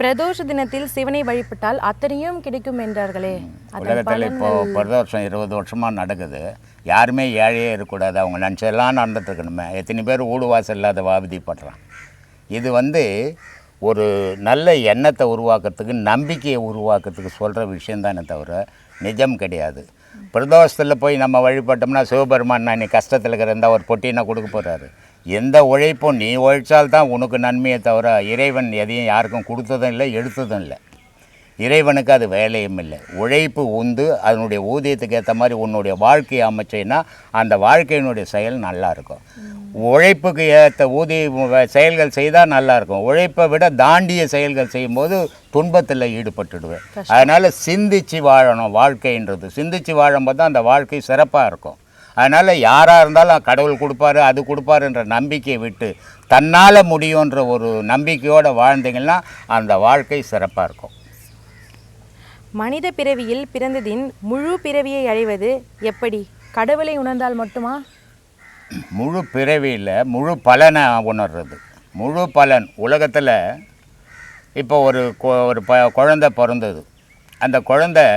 பிரதோஷ தினத்தில் சிவனை வழிபட்டால் அத்தனையும் கிடைக்கும் என்றார்களே. உலகத்தில் இப்போது பிரதோஷம் 20 வருஷமாக நடக்குது. யாருமே ஏழையே இருக்கக்கூடாது, அவங்க நினச்செல்லாம் நடந்துட்டு இருக்கணுமே. எத்தனை பேர் ஊடு வாசல் இல்லாத அவதிப்படுறான். இது ஒரு நல்ல எண்ணத்தை உருவாக்குறதுக்கு, நம்பிக்கையை உருவாக்குறதுக்கு சொல்கிற விஷயந்தானே தவிர நிஜம் கிடையாது. பிரதோஷத்தில் போய் நம்ம வழிபட்டோம்னா சிவபெருமான் நான் நீ கஷ்டத்தில் இருக்கிற ஒரு பொட்டினா கொடுக்க போகிறாரு. எந்த உழைப்பும் நீ உழைச்சால்தான் உனக்கு நன்மையை தவிர இறைவன் எதையும் யாருக்கும் கொடுத்ததும் இல்லை, எடுத்ததும் இல்லை. இறைவனுக்கு அது வேலையும் இல்லை. உழைப்பு உந்து அதனுடைய ஊதியத்துக்கு ஏற்ற மாதிரி உன்னுடைய வாழ்க்கையை அமைச்சேன்னா அந்த வாழ்க்கையினுடைய செயல் நல்லாயிருக்கும். உழைப்புக்கு ஏற்ற செயல்கள் செய்தால் நல்லாயிருக்கும். உழைப்பை விட தாண்டிய செயல்கள் செய்யும்போது துன்பத்தில் ஈடுபட்டுடுவேன். அதனால் சிந்தித்து வாழணும். வாழ்க்கைன்றது சிந்தித்து வாழும்போது தான் அந்த வாழ்க்கை சிறப்பாக இருக்கும். அதனால் யாராக இருந்தாலும் கடவுள் கொடுப்பாரு, அது கொடுப்பாருன்ற நம்பிக்கையை விட்டு தன்னால் முடியுன்ற ஒரு நம்பிக்கையோடு வாழ்ந்தீங்கன்னா அந்த வாழ்க்கை சிறப்பாக இருக்கும். மனித பிறவியில் பிறந்ததின் முழு பிறவியை அடைவது எப்படி? கடவுளை உணர்ந்தால் மட்டுமா? முழு பிறவியில் முழு பலனை உணர்றது. முழு பலன் உலகத்தில் இப்போ ஒரு குழந்தை பிறந்தது. அந்த குழந்தை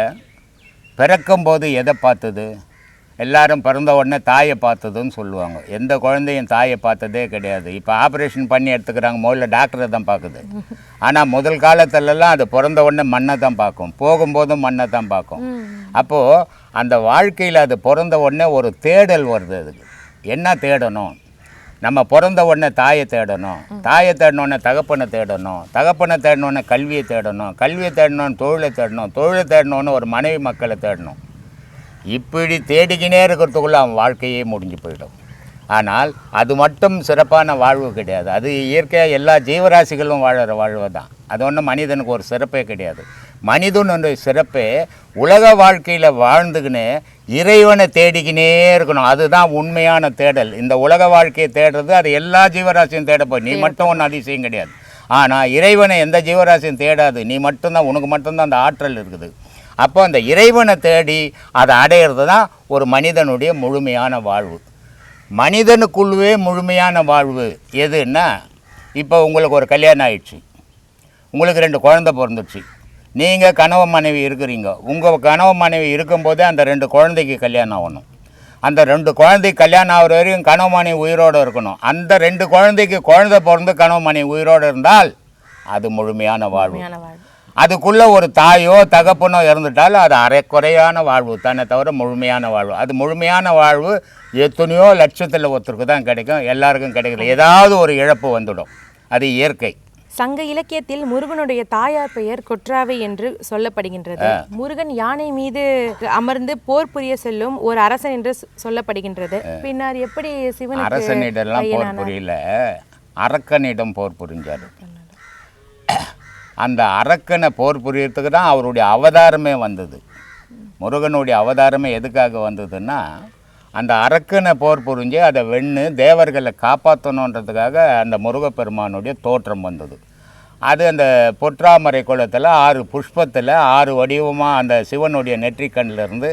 பிறக்கும்போது எதை பார்த்தது? எல்லாரும் பிறந்த உடனே தாயை பார்த்ததுன்னு சொல்லுவாங்க. எந்த குழந்தையும் தாயை பார்த்ததே கிடையாது. இப்போ ஆப்ரேஷன் பண்ணி எடுத்துக்கிறாங்க, முதல்ல டாக்டரை தான் பார்க்குது. ஆனால் முதல் காலத்துலலாம் அது பிறந்த உடனே மண்ணை தான் பார்க்கும், போகும்போதும் மண்ணை தான் பார்க்கும். அப்போது அந்த வாழ்க்கையில் அது பிறந்த உடனே ஒரு தேடல் வருது. அதுக்கு என்ன தேடணும்? நம்ம பிறந்த உடனே தாயை தேடணும், தாயை தேடணுன்னே தகப்பனை தேடணும், தகப்பனை தேடணுன்னே கல்வியை தேடணும், கல்வியை தேடணுன்னு தொழிலை தேடணும், தொழிலை தேடணுன்னு ஒரு மனைவி மக்களை தேடணும். இப்படி தேடிக்கினே இருக்கிறதுக்குள்ளே அவன் வாழ்க்கையே முடிஞ்சு போயிடும். ஆனால் அது மட்டும் சிறப்பான வாழ்வு கிடையாது. அது இயற்கையாக எல்லா ஜீவராசிகளும் வாழற வாழ்வு தான். அது ஒன்றும் மனிதனுக்கு ஒரு சிறப்பே கிடையாது. மனிதனுடைய சிறப்பே உலக வாழ்க்கையில் வாழ்ந்துக்கினே இறைவனை தேடிக்கினே இருக்கணும். அதுதான் உண்மையான தேடல். இந்த உலக வாழ்க்கையை தேடுறது அது எல்லா ஜீவராசியும் தேடப்போய், நீ மட்டும் ஒன்றும் அதிசயம் கிடையாது. ஆனால் இறைவனை எந்த ஜீவராசியும் தேடாது. நீ மட்டும்தான், உனக்கு மட்டும்தான் அந்த ஆற்றல் இருக்குது. அப்போ அந்த இறைவனை தேடி அதை அடையிறது தான் ஒரு மனிதனுடைய முழுமையான வாழ்வு. மனிதனுக்குள்ளவே முழுமையான வாழ்வு எதுன்னா, இப்போ உங்களுக்கு ஒரு கல்யாணம் ஆயிடுச்சு, உங்களுக்கு 2 குழந்தை பிறந்துடுச்சு, நீங்கள் கணவன் மனைவி இருக்கிறீங்க. உங்கள் கணவன் மனைவி இருக்கும்போதே அந்த 2 குழந்தைக்கு கல்யாணம் ஆகணும். அந்த 2 குழந்தைக்கு கல்யாணம் ஆகிற வரைக்கும் கணவன் மனைவி உயிரோடு இருக்கணும். அந்த 2 குழந்தைக்கு குழந்தை பிறந்து கணவன் மனைவி உயிரோடு இருந்தால் அது முழுமையான வாழ்வு. அதுக்குள்ளே ஒரு தாயோ தகப்பனோ இறந்துட்டாலும் அது அரைக்குறையான வாழ்வு தானே தவிர முழுமையான வாழ்வு. அது முழுமையான வாழ்வு எத்தனையோ லட்சத்தில் ஒருத்தருக்கு தான் கிடைக்கும், எல்லாருக்கும் கிடைக்கல. ஏதாவது ஒரு இழப்பு வந்துடும், அது இயற்கை. சங்க இலக்கியத்தில் முருகனுடைய தாயார் பெயர் கொற்றாவை என்று சொல்லப்படுகின்றது. முருகன் யானை மீது அமர்ந்து போர் புரிய செல்லும் ஒரு அரசன் என்று சொல்லப்படுகின்றது. பின்னர் எப்படி சிவன் அரசனிடம் போர் புரியல, அரக்கனிடம் போர் புரிஞ்சார். அந்த அரக்கனை போர் புரியறதுக்கு தான் அவருடைய அவதாரமே வந்தது. முருகனுடைய அவதாரமே எதுக்காக வந்ததுன்னா, அந்த அரக்கனை போர் புரிஞ்சு அதை வென்று தேவர்களை காப்பாற்றணுன்றதுக்காக அந்த முருகப்பெருமானுடைய தோற்றம் வந்தது. அது அந்த பொற்றாமரை குளத்தில் 6 புஷ்பத்தில் 6 வடிவமாக அந்த சிவனுடைய நெற்றிக்கண்ணிலிருந்து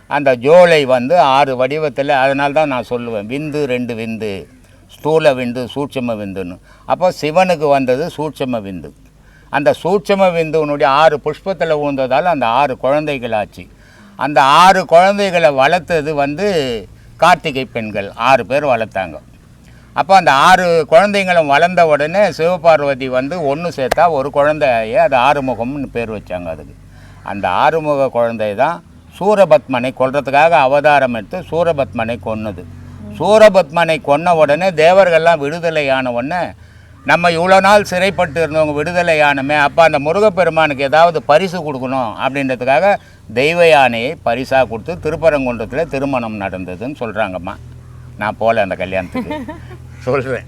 அந்த ஜோலை 6 வடிவத்தில். அதனால தான் நான் சொல்லுவேன், விந்து 2 விந்து, ஸ்தூல விந்து சூட்சம விந்துன்னு. அப்போ சிவனுக்கு வந்தது சூட்சம விந்து. அந்த சூட்சம விந்துவனுடைய 6 புஷ்பத்தில் ஊழ்ந்ததால் அந்த 6 குழந்தைகள் ஆச்சு. அந்த 6 குழந்தைகளை வளர்த்தது கார்த்திகை பெண்கள் 6 பேர் வளர்த்தாங்க. அப்போ அந்த 6 குழந்தைங்களும் வளர்ந்த உடனே சிவபார்வதி ஒன்று சேர்த்தா ஒரு குழந்தைய அது ஆறுமுகம்னு பேர் வச்சாங்க. அதுக்கு அந்த ஆறுமுக குழந்தை தான் சூரபத்மனை கொல்றதுக்காக அவதாரம் எடுத்து சூரபத்மனை கொன்னது. சூரபத்மனை கொன்ன உடனே தேவர்கள்லாம் விடுதலையான உடனே நம்ம இவ்வளோ நாள் சிறைப்பட்டு இருந்தவங்க விடுதலை யானமே, அப்போ அந்த முருகப்பெருமானுக்கு ஏதாவது பரிசு கொடுக்கணும் அப்படின்றதுக்காக தெய்வ யானையை பரிசாக கொடுத்து திருப்பரங்குன்றத்தில் திருமணம் நடந்ததுன்னு சொல்கிறாங்கம்மா. நான் போகல அந்த கல்யாணத்துக்கு, சொல்கிறேன்.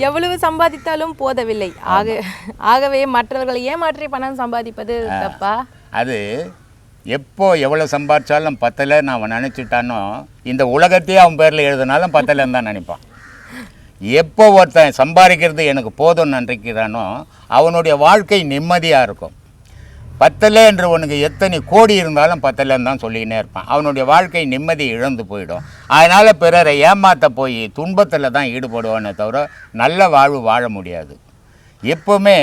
எவ்வளவு சம்பாதித்தாலும் போதவில்லை, ஆகவே மற்றவர்களை ஏமாற்றி பணம் சம்பாதிப்பது தப்பா? அது எப்போ எவ்வளோ சம்பாதிச்சாலும் பத்தலைன்னு அவன் நினச்சிட்டானோ இந்த உலகத்தையே அவன் பேரில் எழுதினாலும் பத்தலைன்னு தான் நினைப்பான். எப்போ ஒருத்தன் சம்பாதிக்கிறது எனக்கு போதும்னு நினைக்கிறானோ அவனுடைய வாழ்க்கை நிம்மதியாக இருக்கும். பத்தலை என்று உனக்கு எத்தனை கோடி இருந்தாலும் பத்தலைன்னு தான் சொல்லிக்கினே இருப்பான். அவனுடைய வாழ்க்கை நிம்மதி இழந்து போயிடும். அதனால் பிறரை ஏமாற்ற போய் துன்பத்தில் தான் ஈடுபடுவானே தவிர நல்ல வாழ்வு வாழ முடியாது. எப்போவுமே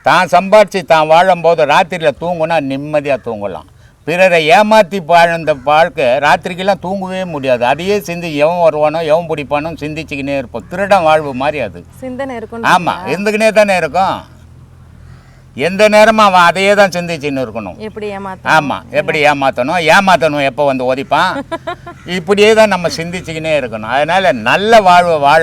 தான் சம்பாதிச்சு தான் வாழும்போது ராத்திரியில் தூங்குனா நிம்மதியாக தூங்கலாம். பிறரை ஏமாற்றி வாழ்ந்த வாழ்க்கை ராத்திரிக்கெல்லாம் தூங்கவே முடியாது. அதையே எவன் வருவானோ எவன் பிடிப்பானோ சிந்திச்சுக்கினே இருப்போம். திருடன் வாழ்வு மாதிரி அது சிந்தனை இருக்கும். ஆமாம், இருந்துக்கினே தானே இருக்கும். எந்த நேரமும் அவன் அதையே தான் சிந்திச்சுன்னு இருக்கணும். எப்படி ஏமாத்த ஆமாம், எப்படி ஏமாற்றணும் எப்போ வந்து ஒதிப்பான், இப்படியே தான் நம்ம சிந்திச்சுக்கினே இருக்கணும். அதனால் நல்ல வாழ்வை வாழ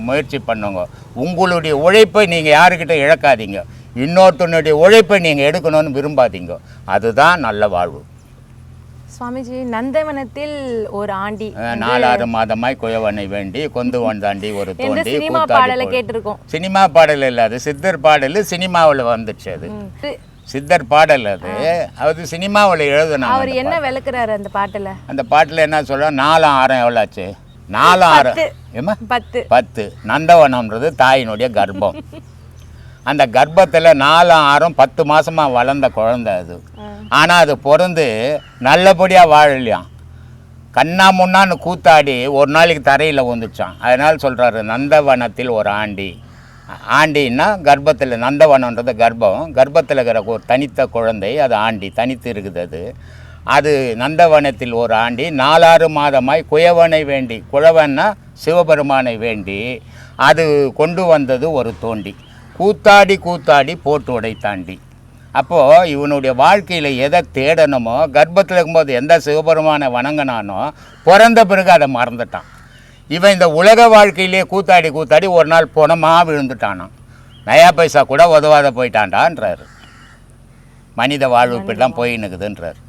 முயற்சி பண்ணுங்க. உங்களுடைய உழைப்பை நீங்கள் யாருக்கிட்ட இழக்காதீங்க. இன்னொருத்தனுடைய உழைப்பை நீங்கள் எடுக்கணும்னு விரும்பாதீங்க. அதுதான் நல்ல வாழ்வு. சுவாமிஜி, நந்தவனத்தில் ஒரு ஆண்டி 4-6 மாதமாய் குயவனை வேண்டி கொந்து வந்தாண்டி ஒரு தோண்டி சினிமா பாடலை கேட்டிருக்கோம். சினிமா பாடல் இல்லை, அது சித்தர் பாடல். சினிமாவில் வந்துச்சு. அது சித்தர் பாடல். அது சினிமாவில் எழுதுனா. அவர் என்ன விளக்குறாரு அந்த பாட்டில்? அந்த பாட்டில் என்ன சொல்ல, 4-6 எவ்வளோ ஆச்சு? 4-6 ஏமா 10. நந்தவனம்ன்றது தாயினுடைய கர்ப்பம். அந்த கர்ப்பத்தில் 4-6 10 மாதமாக வளர்ந்த குழந்தை அது. ஆனால் அது பிறந்து நல்லபடியாக வாழலையாம். கண்ணா முன்னான்னு கூத்தாடி ஒரு நாளைக்கு தரையில் வந்துச்சான். அதனால் சொல்கிறாரு நந்தவனத்தில் ஒரு ஆண்டி. ஆண்டின்னா கர்ப்பத்தில், நந்தவனன்றது கர்ப்பம். கர்ப்பத்தில் இருக்கிற ஒரு தனித்த குழந்தை, அது ஆண்டி, தனித்து இருக்குது. அது நந்தவனத்தில் ஒரு ஆண்டி 4-6 மாதமாய் குயவனை வேண்டி, குழவன்னா சிவபெருமானை வேண்டி அது கொண்டு வந்தது ஒரு தோண்டி. கூத்தாடி கூத்தாடி போட்டு உடைத்தாண்டி. அப்போது இவனுடைய வாழ்க்கையில் எதை தேடணுமோ, கர்ப்பத்தில் இருக்கும்போது எந்த சிவபெருமானை வணங்கினானோ பிறந்த பிறகு அதை மறந்துட்டான். இவன் இந்த உலக வாழ்க்கையிலே கூத்தாடி கூத்தாடி ஒரு நாள் பொணமாக விழுந்துட்டானான். நயா பைசா கூட உதவாத போயிட்டான்டான்றாரு. மனித வாழ்வு இப்படிலாம் போயின்னுக்குதுன்றார்.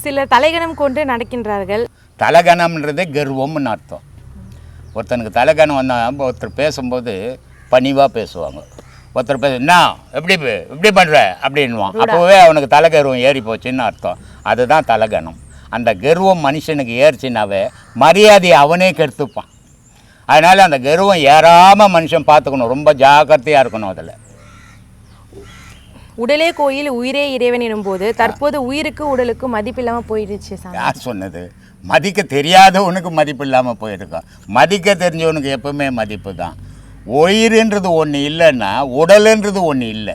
சிலர் தலைகணம் கொண்டு நடக்கின்றார்கள். தலைகணம்ன்றது கர்வம்னு அர்த்தம். ஒருத்தனுக்கு தலைகணம் வந்தால் ஒருத்தர் பேசும்போது பணிவாக பேசுவாங்க. ஒருத்தர் என்ன எப்படி பண்ணுற அப்படின்வான். அப்போவே அவனுக்கு தலைகர்வம் ஏறி போச்சுன்னு அர்த்தம். அதுதான் தலைகணம். அந்த கர்வம் மனுஷனுக்கு ஏறிச்சின்னாவே மரியாதையை அவனே கெடுத்துப்பான். அதனால் அந்த கர்வம் ஏறாமல் மனுஷன் பார்த்துக்கணும். ரொம்ப ஜாக்கிரதையாக இருக்கணும். அதில் உடலே கோயில் உயிரே இறைவன் எனும்போது தற்போது உயிருக்கு உடலுக்கு மதிப்பு இல்லாமல் போயிடுச்சு. யார் சொன்னது? மதிக்க தெரியாதவனுக்கு மதிப்பு இல்லாமல் போயிருக்கான். மதிக்க தெரிஞ்சவனுக்கு எப்பவுமே மதிப்பு தான். உயிர்ன்றது ஒன்று இல்லைன்னா உடலுன்றது ஒன்று இல்லை.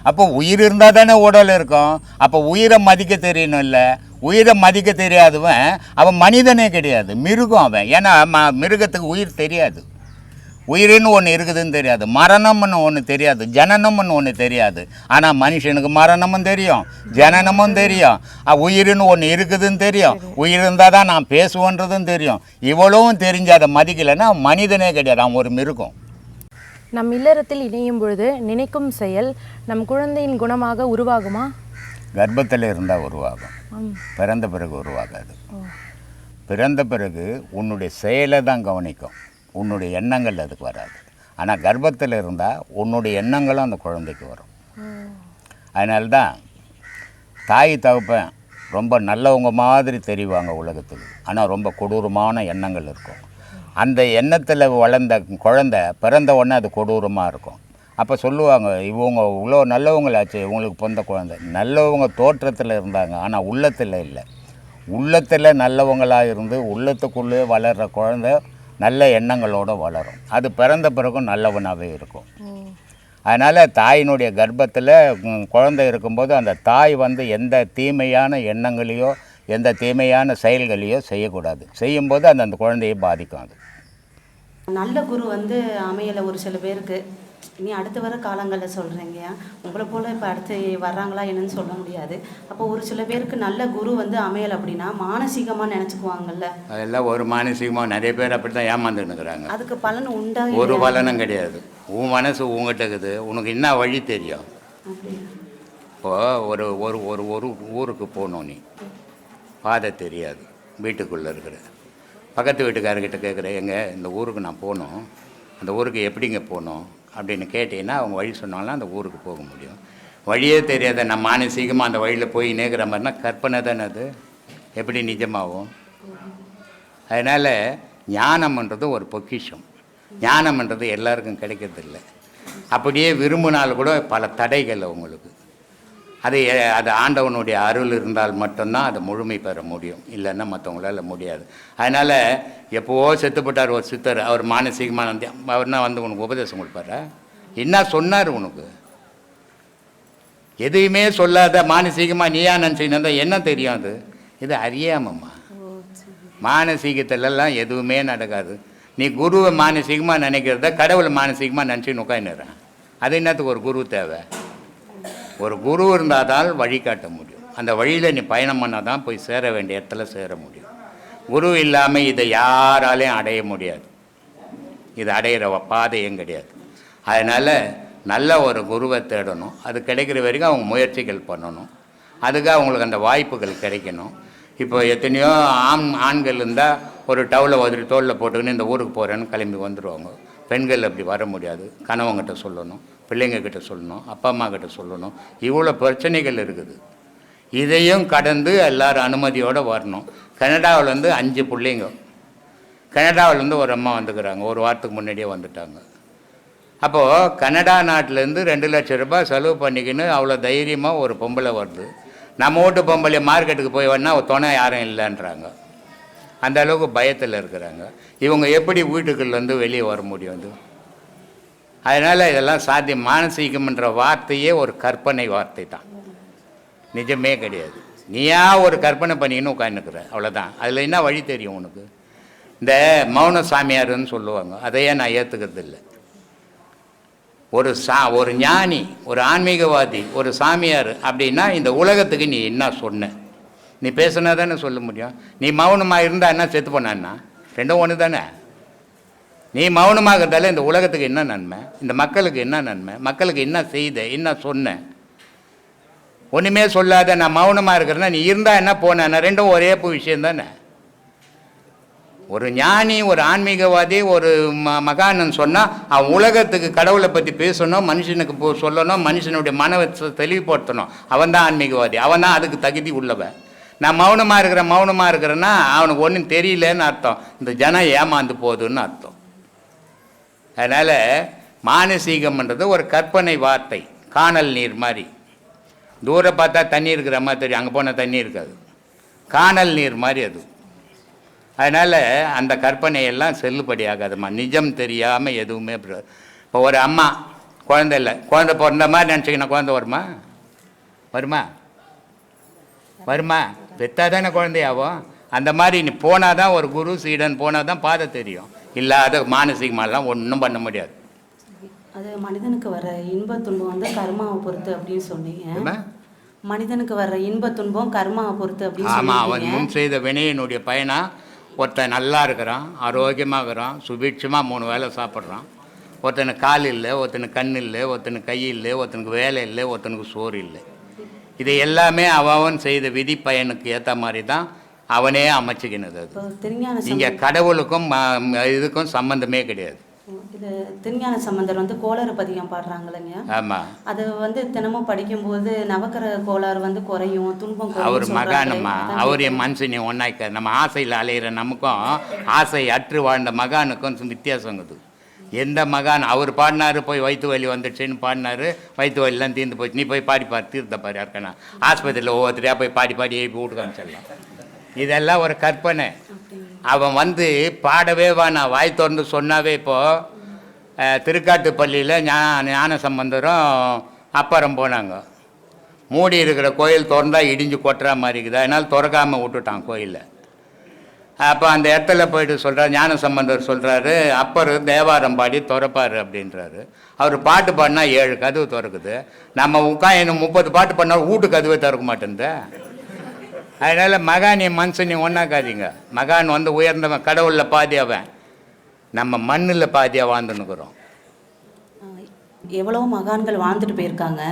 அப்போ உயிர் இருந்தால் தானே உடல் இருக்கும். அப்போ உயிரை மதிக்க தெரியணும். இல்லை, உயிரை மதிக்க தெரியாதவன் அவன் மனிதனே கிடையாது, மிருகம் அவன். ஏன்னா மிருகத்துக்கு உயிர் தெரியாது. உயிர்னு ஒன்று இருக்குதுன்னு தெரியாது, மரணம்னு ஒன்று தெரியாது, ஜனனம்னு ஒன்று தெரியாது. ஆனால் மனுஷனுக்கு மரணமும் தெரியும், ஜனனமும் தெரியும், உயிர்னு ஒன்று இருக்குதுன்னு தெரியும். உயிர் இருந்தால் தான் நான் பேசுவேன்றதும் தெரியும். இவ்வளவும் தெரிஞ்சு அதை மதிக்கலைன்னா மனிதனே கிடையாது, அவன் ஒரு மிருகம். நம் இல்லறத்தில் இணையும் பொழுது நினைக்கும் செயல் நம் குழந்தையின் குணமாக உருவாகுமா? கர்ப்பத்தில் இருந்தால் உருவாகும், பிறந்த பிறகு உருவாகாது. பிறந்த பிறகு உன்னுடைய செயலை தான் கவனிக்கும், உன்னுடைய எண்ணங்கள் அதுக்கு வராது. ஆனால் கர்ப்பத்தில் இருந்தால் உன்னுடைய எண்ணங்களும் அந்த குழந்தைக்கு வரும். அதனால்தான் தாய் தகப்பன் ரொம்ப நல்லவங்க மாதிரி தெரிவாங்க உலகத்துக்கு, ஆனால் ரொம்ப கொடூரமான எண்ணங்கள் இருக்கும். அந்த எண்ணத்தில் வளர்ந்த குழந்தை பிறந்த உடனே அது கொடூரமாக இருக்கும். அப்போ சொல்லுவாங்க, இவங்க இவ்வளோ நல்லவங்களாச்சு, இவங்களுக்கு பிறந்த குழந்தை. நல்லவங்க தோற்றத்தில் இருந்தாங்க, ஆனால் உள்ளத்தில் இல்லை. உள்ளத்தில் நல்லவங்களாக இருந்து உள்ளத்துக்குள்ளே வளர்கிற குழந்தை நல்ல எண்ணங்களோடு வளரும். அது பிறந்த பிறகும் நல்லவனாகவே இருக்கும். அதனால் தாயினுடைய கர்ப்பத்தில் குழந்தை இருக்கும்போது அந்த தாய் எந்த தீமையான எண்ணங்களையோ எந்த தீமையான செயல்களையோ செய்யக்கூடாது. செய்யும்போது அந்த குழந்தையை பாதிக்கும். அது நல்ல குரு அமையலை ஒரு சில பேருக்கு. நீ அடுத்து வர காலங்களில் சொல்கிறீங்கயா, உங்களை போல் இப்போ அடுத்து வர்றாங்களா என்னன்னு சொல்ல முடியாது. அப்போ ஒரு சில பேருக்கு நல்ல குரு அமையலை அப்படின்னா மானசீகமாக நினச்சிக்குவாங்கல்ல. அதெல்லாம் ஒரு மானசீகமாக நிறைய பேர் அப்படி தான் ஏமாந்துன்னு இருக்கிறாங்க. அதுக்கு பலன் உண்டா? ஒரு பலனும் கிடையாது. உன் மனசு உங்ககிட்ட இருக்குது, உனக்கு என்ன வழி தெரியும். இப்போது ஒரு ஒரு ஒரு ஒரு ஊருக்கு போகணும், நீ பாதை தெரியாது, வீட்டுக்குள்ளே இருக்கிற பக்கத்து வீட்டுக்காரர்கிட்ட கேட்குற, எங்கே இந்த ஊருக்கு நான் போகணும், அந்த ஊருக்கு எப்படிங்க போகணும் அப்படின்னு கேட்டிங்கன்னா அவங்க வழி சொன்னாலும் அந்த ஊருக்கு போக முடியும். வழியே தெரியாத நான் மானசீகமாக அந்த வழியில் போய் நேக்கிற மாதிரினா கற்பனை தானே அது, எப்படி நிஜமாகும்? அதனால் ஞானம்ன்றது ஒரு பொக்கிஷம். ஞானம்ன்றது எல்லாருக்கும் கிடைக்கிறதில்ல. அப்படியே விரும்பினால் கூட பல தடைகள் உங்களுக்கு. அது ஆண்டவனுடைய அருள் இருந்தால் மட்டும்தான் அதை முழுமை பெற முடியும், இல்லைன்னா மற்றவங்களால முடியாது. அதனால் எப்போவோ செத்துப்பட்டார் ஒரு சித்தர், அவர் மானசீகமாக அவர்னா வந்து உனக்கு உபதேசம் கொடுப்பாரா? என்ன சொன்னார் உனக்கு? எதையுமே சொல்லாத மானசீகமாக நீயா நினச்சின்னா என்ன தெரியும்? அது இது அறியாமம்மா. மானசீகத்திலலாம் எதுவுமே நடக்காது. நீ குருவை மானசீகமாக நினைக்கிறத கடவுளை மானசீகமாக நினச்சின்னு உட்காந்துடுறேன். அது என்னத்துக்கு ஒரு குரு தேவை? ஒரு குரு இருந்தால் தான் வழிகாட்ட முடியும். அந்த வழியில் நீ பயணம் பண்ணால் தான் போய் சேர வேண்டிய இடத்துல சேர முடியும். குரு இல்லாமல் இதை யாராலையும் அடைய முடியாது. இது அடையிற பாதையும் கிடையாது. அதனால் நல்ல ஒரு குருவை தேடணும். அது கிடைக்கிற வரைக்கும் அவங்க முயற்சிகள் பண்ணணும். அதுக்காக அவங்களுக்கு அந்த வாய்ப்புகள் கிடைக்கணும். இப்போ எத்தனையோ ஆண்கள் இருந்தால் ஒரு டவுலை உதறி தோளில் போட்டுக்கின்னு இந்த ஊருக்கு போகிறேன்னு கிளம்பி வந்துடுவாங்க. பெண்கள் அப்படி வர முடியாது. கணவங்கிட்ட சொல்லணும், பிள்ளைங்கக்கிட்ட சொல்லணும், அப்பா அம்மா கிட்ட சொல்லணும். இவ்வளோ பிரச்சனைகள் இருக்குது. இதையும் கடந்து எல்லோரும் அனுமதியோடு வரணும். கனடாவிலேருந்து 5 பிள்ளைங்க, கனடாவிலேருந்து ஒரு அம்மா வந்துக்கிறாங்க, ஒரு வாரத்துக்கு முன்னாடியே வந்துட்டாங்க. அப்போது கனடா நாட்டிலேருந்து 2 லட்சம் ரூபாய் செலவு பண்ணிக்கின்னு அவ்வளோ தைரியமாக ஒரு பொம்பளை வருது. நம்ம வீட்டு பொம்பளை மார்க்கெட்டுக்கு போய் வரனா துணை யாரும் இல்லைன்றாங்க. அந்த அளவுக்கு பயத்தில் இருக்கிறாங்க. இவங்க எப்படி வீட்டுக்குள்ளேருந்து வெளியே வர முடியும்? அது அதனால் இதெல்லாம் சாத்தியம். மானசீகம்ன்ற வார்த்தையே ஒரு கற்பனை வார்த்தை தான், நிஜமே கிடையாது. நீயா ஒரு கற்பனை பண்ணிக்கின்னு உட்காந்துக்கிற, அவ்வளோதான். அதில் என்ன வழி தெரியும் உனக்கு? இந்த மௌன சாமியாருன்னு சொல்லுவாங்க, அதையே நான் ஏற்றுக்கிறது இல்லை. ஒரு ஞானி, ஒரு ஆன்மீகவாதி, ஒரு சாமியார் அப்படின்னா இந்த உலகத்துக்கு நீ என்ன சொன்ன? நீ பேசுனா தானே சொல்ல முடியும். நீ மௌனமாக இருந்தால் என்ன செத்து போனான்னா? ரெண்டும் ஒன்று தானே. நீ மௌனமாக இருந்தாலே இந்த உலகத்துக்கு என்ன நன்மை? இந்த மக்களுக்கு என்ன நன்மை? மக்களுக்கு என்ன செய்த, என்ன சொன்ன? ஒன்றுமே சொல்லாத நான் மௌனமாக இருக்கிறேன்னா நீ இருந்தால் என்ன போனேன்னா? ரெண்டும் ஒரே விஷயம் தானே. ஒரு ஞானி, ஒரு ஆன்மீகவாதி, ஒரு மகானன் சொன்னால் அவன் உலகத்துக்கு கடவுளை பற்றி பேசணும், மனுஷனுக்கு சொல்லணும், மனுஷனுடைய மனவை தெளிவுபடுத்தணும். அவன் தான் ஆன்மீகவாதி, அவன் தான் அதுக்கு தகுதி உள்ளவன். நான் மௌனமாக இருக்கிறேன்னா அவனுக்கு ஒன்றும் தெரியலன்னு அர்த்தம். இந்த ஜனம் ஏமாந்து போகுதுன்னு அர்த்தம். அதனால் மானசீகம்ன்றது ஒரு கற்பனை வார்த்தை, காணல் நீர் மாதிரி. தூரம் பார்த்தா தண்ணி இருக்கிற மாதிரி தெரியும், அங்கே போனால் தண்ணி இருக்காது. காணல் நீர் மாதிரி அது. அதனால் அந்த கற்பனையெல்லாம் செல்லுபடி ஆகாதுமா. நிஜம் தெரியாமல் எதுவுமே. இப்போ ஒரு அம்மா குழந்தை இல்லை, குழந்தை பிறந்த மாதிரி நினச்சிக்கினா குழந்தை வருமா? வருமா? வருமா? பெற்றா தானே குழந்தையாகும். அந்த மாதிரி நீ போனால் தான், ஒரு குரு சீடன் போனால் தான் பாதை தெரியும். இல்லாத மானசீகமாலாம் ஒன்றும் பண்ண முடியாது. அது மனிதனுக்கு வர இன்ப துன்பம் வந்து கர்மாவை பொறுத்து அப்படின்னு சொன்னீங்க. மனிதனுக்கு வர்ற இன்ப துன்பம் கர்மாவை பொறுத்து அப்படின்னு. ஆமாம், அவன் முன் செய்த வினையினுடைய பயனா ஒருத்தன் நல்லா இருக்கிறான், ஆரோக்கியமாக இருக்கிறான், சுபீட்சமாக 3 வேளை சாப்பிட்றான். ஒருத்தனுக்கு கால் இல்லை, ஒருத்தனுக்கு கண் இல்லை, ஒருத்தனுக்கு கை இல்லை, ஒருத்தனுக்கு வேலை இல்லை, ஒருத்தனுக்கு சோறு இல்லை. இது எல்லாமே அவன் செய்த விதி பயனுக்கு ஏற்ற மாதிரி தான் அவனே அமைச்சிக்கினது. அது இங்கே கடவுளுக்கும் இதுக்கும் சம்மந்தமே கிடையாது. இது திருஞான சம்பந்தர் வந்து கோளாறு பதிகம் பாடுறாங்களேங்க. ஆமாம், அது வந்து தினமும் படிக்கும்போது நவக்கர கோளாறு வந்து குறையும், துன்பம் குறையும். அவர் மகானம்மா, அவர் என் மனுஷனை ஒன்றாய்க்க. நம்ம ஆசையில் அலையிற நமக்கும் ஆசை அற்று வாழ்ந்த மகானுக்கும் வித்தியாசங்குது. எந்த மகான் அவர் பாடினார், போய் வயிற்று வலி வந்துடுச்சுன்னு பாடினார், வயிற்று வலிலாம் தீர்ந்து போச்சு. நீ போய் பாடிப்பார், தீர்த்தப்பார். யாருக்கண்ணா ஆஸ்பத்திரியில் ஒவ்வொருத்தரையா போய் பாடி எழுப்பி வீட்டு காமிச்சிடலாம். இதெல்லாம் ஒரு கற்பனை. அவன் வந்து பாடவே வானா, வாய் திறந்து சொன்னாவே. இப்போது திருக்காட்டுப்பள்ளியில் ஞான சம்பந்தரும் அப்பறம் போனாங்க. மூடி இருக்கிற கோயில் திறந்தா இடிஞ்சு கொட்டுற மாதிரி இருக்குது. அதனால் திறக்காமல் விட்டுட்டான் கோயிலில். அப்போ அந்த இடத்துல போயிட்டு சொல்கிறார், ஞான சம்பந்தர் சொல்கிறாரு, அப்பர் தேவாரம் பாடி திறப்பார் அப்படின்றாரு. அவர் பாட்டு பாடினா 7 கதவு திறக்குது. நம்ம உட்காந்து 30 பாட்டு பண்ணாலும் வீட்டு கதவை திறக்க மாட்டேங்குது. அதனால் மகான் என் மனுஷன் ஒன்றாக்காதீங்க. மகான் வந்து உயர்ந்தவன், கடவுளில் பாதி அவன், நம்ம மண்ணில் பாதியாக வாழ்ந்துன்னுக்குறோம். எவ்வளோ மகான்கள் வாழ்ந்துட்டு போயிருக்காங்க.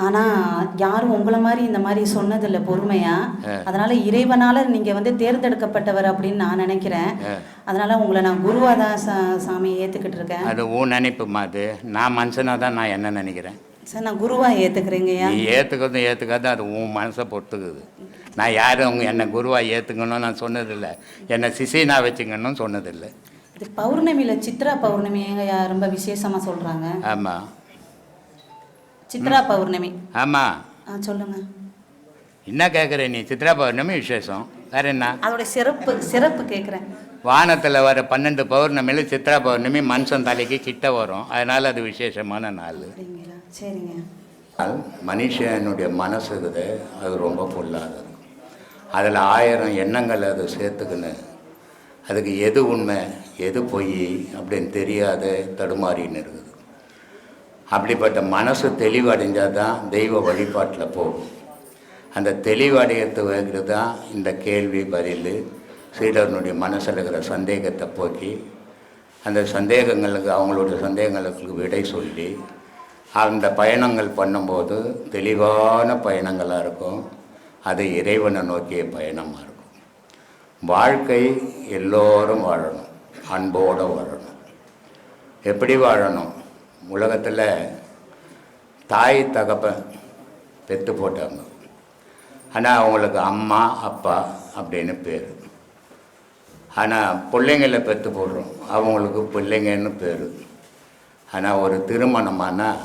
ஆனால் யாரும் உங்களை மாதிரி இந்த மாதிரி சொன்னதில்லை பொறுமையாக. அதனால் இறைவனால் நீங்கள் வந்து தேர்ந்தெடுக்கப்பட்டவர் அப்படின்னு நான் நினைக்கிறேன். அதனால் உங்களை நான் குருவாக தான் சாமியை ஏற்றுக்கிட்டு இருக்கேன். அது உன் நினைப்புமா? அது நான் மனுஷனாக தான் நான் என்ன நினைக்கிறேன். சார் நான் குருவாக ஏற்றுக்கிறேங்கய்யா. நீ ஏற்றுக்காது அது உன் மனசை பொறுத்துக்குது. நான் யாரும் அவங்க என்னை குருவாக ஏற்றுக்கணும்னு நான் சொன்னதில்லை, என்னை சிசினா வச்சுக்கணும்னு சொன்னதில்லை. இது பௌர்ணமியில் சித்ரா பௌர்ணமி எங்கய்யா ரொம்ப விசேஷமாக சொல்கிறாங்க. ஆமாம் சித்ரா பௌர்ணமி. ஆமாம். சொல்லுங்கள். என்ன கேட்குற நீ? சித்ரா பௌர்ணமி விசேஷம், வேறு என்ன? அதோடைய சிறப்பு கேட்குறேன். வானத்தில் வர 12 பௌர்ணமியில் சித்ரா பௌர்ணமி மனுஷன் தலைக்கு கிட்ட வரும், அதனால் அது விசேஷமான நாள். அப்படிங்களா? சரிங்க. மனுஷனுடைய மனசு இருக்குது, அது ரொம்ப பொல்லாதது. அதில் 1000 எண்ணங்கள் அது சேர்த்துக்குன்னு அதுக்கு எது உண்மை எது பொய் அப்படின்னு தெரியாத தடுமாறின்னு இருக்குது. அப்படிப்பட்ட மனசு தெளிவடைஞ்சால் தான் தெய்வ வழிபாட்டில் போகும். அந்த தெளிவடையத்துக்கு தான் இந்த கேள்வி பதில் சீடனுடைய மனசில் இருக்கிற சந்தேகத்தை போக்கி அந்த சந்தேகங்களுக்கு அவங்களுடைய சந்தேகங்களுக்கு விடை சொல்லி அந்த பயணங்கள் பண்ணும்போது தெளிவான பயணங்களாக இருக்கும். அது இறைவனை நோக்கிய பயணமாக இருக்கும். வாழ்க்கை எல்லோரும் வாழணும், அன்போடு வாழணும். எப்படி வாழணும்? உலகத்தில் தாய் தகப்பன் பெற்று போட்டாங்க, ஆனால் அவங்களுக்கு அம்மா அப்பா அப்படின்னு பேர். ஆனால் பிள்ளைங்களை பெற்று போடுறோம், அவங்களுக்கு பிள்ளைங்கன்னு பேர். ஆனால் ஒரு திருமணமானால்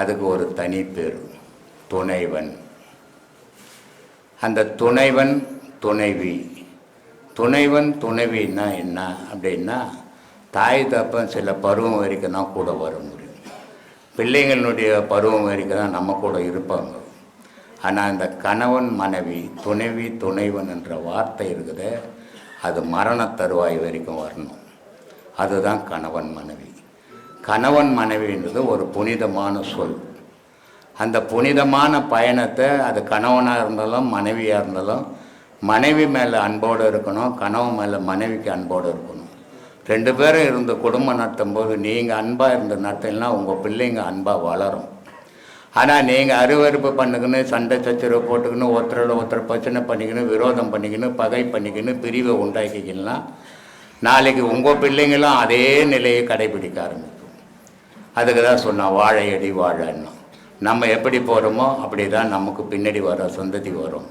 அதுக்கு ஒரு தனி பேர், துணைவன். அந்த துணைவன் துணைவி. துணைவன் துணைவின்னா என்ன அப்படின்னா, தாய் தப்பன் சில பருவம் வரைக்கும் தான் கூட வர முடியும், பிள்ளைங்களுடைய பருவம் வரைக்கும் தான் நம்ம கூட இருப்பாங்க. ஆனால் இந்த கணவன் மனைவி துணைவி துணைவன் என்ற வார்த்தை இருக்குது, அது மரண தருவாய் வரைக்கும் வரணும். அதுதான் கணவன் மனைவி. கணவன் மனைவின்றது ஒரு புனிதமான சொல். அந்த புனிதமான பயணத்தை அது கணவனாக இருந்தாலும் மனைவியாக இருந்தாலும் மனைவி மேலே அன்போடு இருக்கணும், கணவன் மேலே மனைவிக்கு அன்போடு இருக்கணும். 2 பேரும் இருந்து குடும்பம் நடத்தும் போது நீங்கள் அன்பாக இருந்து நடத்தினா உங்கள் பிள்ளைங்க அன்பாக வளரும். ஆனால் நீங்கள் அருவறுப்பு பண்ணிக்கின்னு சண்டை சச்சரவு போட்டுக்கின்னு ஒருத்தரோட ஒருத்தர் பிரச்சனை பண்ணிக்கின்னு விரோதம் பண்ணிக்கின்னு பகை பண்ணிக்கின்னு பிரிவை உண்டாக்கிக்கின்னா நாளைக்கு உங்கள் பிள்ளைங்களும் அதே நிலையை கடைபிடிக்க ஆரம்பிக்கும். அதுக்கு தான் சொன்னால் வாழையடி வாழணும். நம்ம எப்படி போகிறோமோ அப்படி தான் நமக்கு பின்னாடி வர சந்ததி வரும்.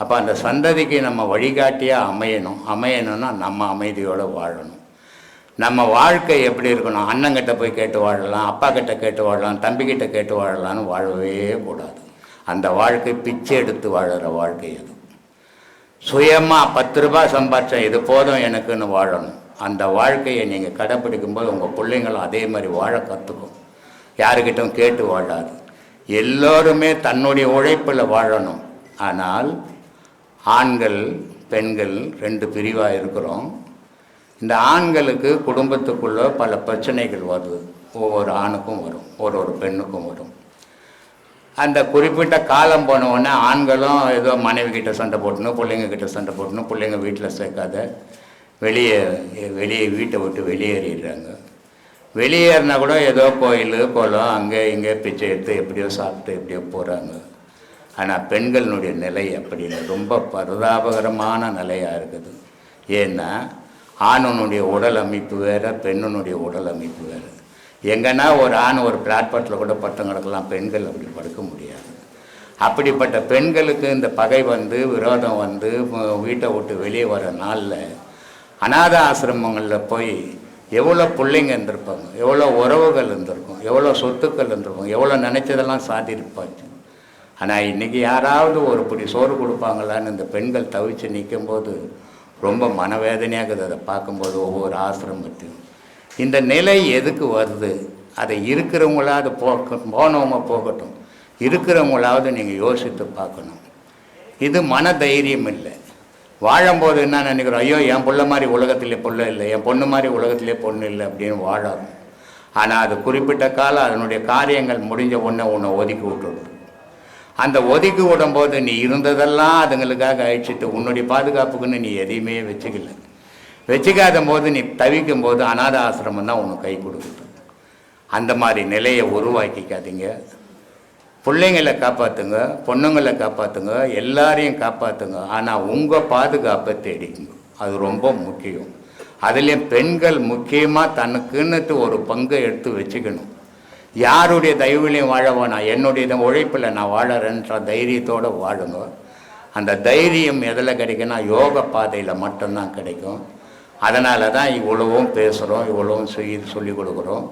அப்போ அந்த சந்ததிக்கு நம்ம வழிகாட்டியாக அமையணும்னா நம்ம அமைதியோடு வாழணும். நம்ம வாழ்க்கை எப்படி இருக்கணும்? அண்ணங்கிட்ட போய் கேட்டு வாழலாம், அப்பா கிட்ட கேட்டு வாழலாம், தம்பிக்கிட்ட கேட்டு வாழலான்னு வாழவே கூடாது. அந்த வாழ்க்கை பிச்சை எடுத்து வாழற வாழ்க்கை அது. சுயமாக 10 ரூபாய் சம்பாதிச்சா இது போதும் எனக்குன்னு வாழணும். அந்த வாழ்க்கையை நீங்கள் கடைப்பிடிக்கும்போது உங்கள் பிள்ளைங்களும் அதே மாதிரி வாழ கற்றுக்கும். யாருக்கிட்டும் கேட்டு வாழாது. எல்லோருமே தன்னுடைய உழைப்பில் வாழணும். ஆனால் ஆண்கள் பெண்கள் 2 பிரிவாக இருக்கிறோம். இந்த ஆண்களுக்கு குடும்பத்துக்குள்ளே பல பிரச்சனைகள் வருது. ஒவ்வொரு ஆணுக்கும் வரும், ஒரு பெண்ணுக்கும் வரும். அந்த குறிப்பிட்ட காலம் போனவுடனே ஆண்களும் ஏதோ மனைவி கிட்ட சண்டை போட்டணும், பிள்ளைங்க கிட்ட சண்டை போட்டணும், பிள்ளைங்க வீட்டில் சேர்க்காத வெளியே வீட்டை விட்டு வெளியேறிடுறாங்க. வெளியேறினா கூட ஏதோ கோயில் குளம் அங்கே இங்கே பிச்சை எடுத்து எப்படியோ சாப்பிட்டு எப்படியோ போகிறாங்க. ஆனால் பெண்களுடைய நிலை அப்படின்னு ரொம்ப பரிதாபகரமான நிலையாக இருக்குது. ஏன்னா ஆணுனுடைய உடல் அமைப்பு வேறு, பெண்ணுனுடைய உடல் அமைப்பு வேறு. எங்கன்னா ஒரு ஆண் ஒரு பிளாட்பாட்டில் கூட பட்டம் கிடக்கலாம், பெண்கள் அப்படி படுக்க முடியாது. அப்படிப்பட்ட பெண்களுக்கு இந்த பகை வந்து விரோதம் வந்து வீட்டை விட்டு வெளியே வர நாளில் அநாத ஆசிரமங்களில் போய் எவ்வளோ பிள்ளைங்க இருந்திருப்பாங்க, எவ்வளோ உறவுகள் இருந்திருக்கும், எவ்வளோ சொத்துக்கள் இருந்திருக்கும், எவ்வளோ நினச்சதெல்லாம் சாதிருப்பாச்சு. ஆனால் இன்றைக்கி யாராவது ஒரு பிடி சோறு கொடுப்பாங்களான்னு இந்த பெண்கள் தவிச்சு நிற்கும்போது ரொம்ப மனவேதனையாகுது. அதை பார்க்கும்போது ஒவ்வொரு ஆசிரமத்தையும் இந்த நிலை எதுக்கு வருது? அதை இருக்கிறவங்களாவது போனவங்க போகட்டும், இருக்கிறவங்களாவது நீங்கள் யோசித்து பார்க்கணும். இது மன தைரியம் இல்லை. வாழும்போது என்ன நினைக்கிறோம், ஐயோ என் பிள்ளை மாதிரி உலகத்திலே பிள்ளை இல்லை, என் பொண்ணு மாதிரி உலகத்திலே பொண்ணு இல்லை அப்படின்னு வாழாது. ஆனால் அது குறிப்பிட்ட காலம் அதனுடைய காரியங்கள் முடிஞ்ச உன்னை ஒதுக்கி விட்டுடும். அந்த ஒதுக்கி விடும்போது நீ இருந்ததெல்லாம் அதுங்களுக்காக அழிச்சிட்டு உன்னுடைய பாதுகாப்புக்குன்னு நீ எதையுமே வச்சுக்காத போது நீ தவிக்கும் போது அநாத ஆசிரமம் தான் உனக்கு கை கொடுக்குது. அந்த மாதிரி நிலையை உருவாக்கிக்காதீங்க. பிள்ளைங்களை காப்பாற்றுங்க, பொண்ணுங்களை காப்பாற்றுங்க, எல்லாரையும் காப்பாற்றுங்க. ஆனால் உங்கள் பாதுகாப்பை தேடிக்குங்க, அது ரொம்ப முக்கியம். அதுலேயும் பெண்கள் முக்கியமாக தனக்குன்னுட்டு ஒரு பங்கை எடுத்து வச்சுக்கணும். யாருடைய தயவுலையும் வாழ வேணாம், என்னுடைய உழைப்பில் நான் வாழறேன்ற தைரியத்தோடு வாழுங்க. அந்த தைரியம் எதில் கிடைக்குன்னா யோக பாதையில் மட்டும்தான் கிடைக்கும். அதனால தான் இவ்வளவும் பேசுகிறோம், இவ்வளவும் சொல்லிக் கொடுக்குறோம்.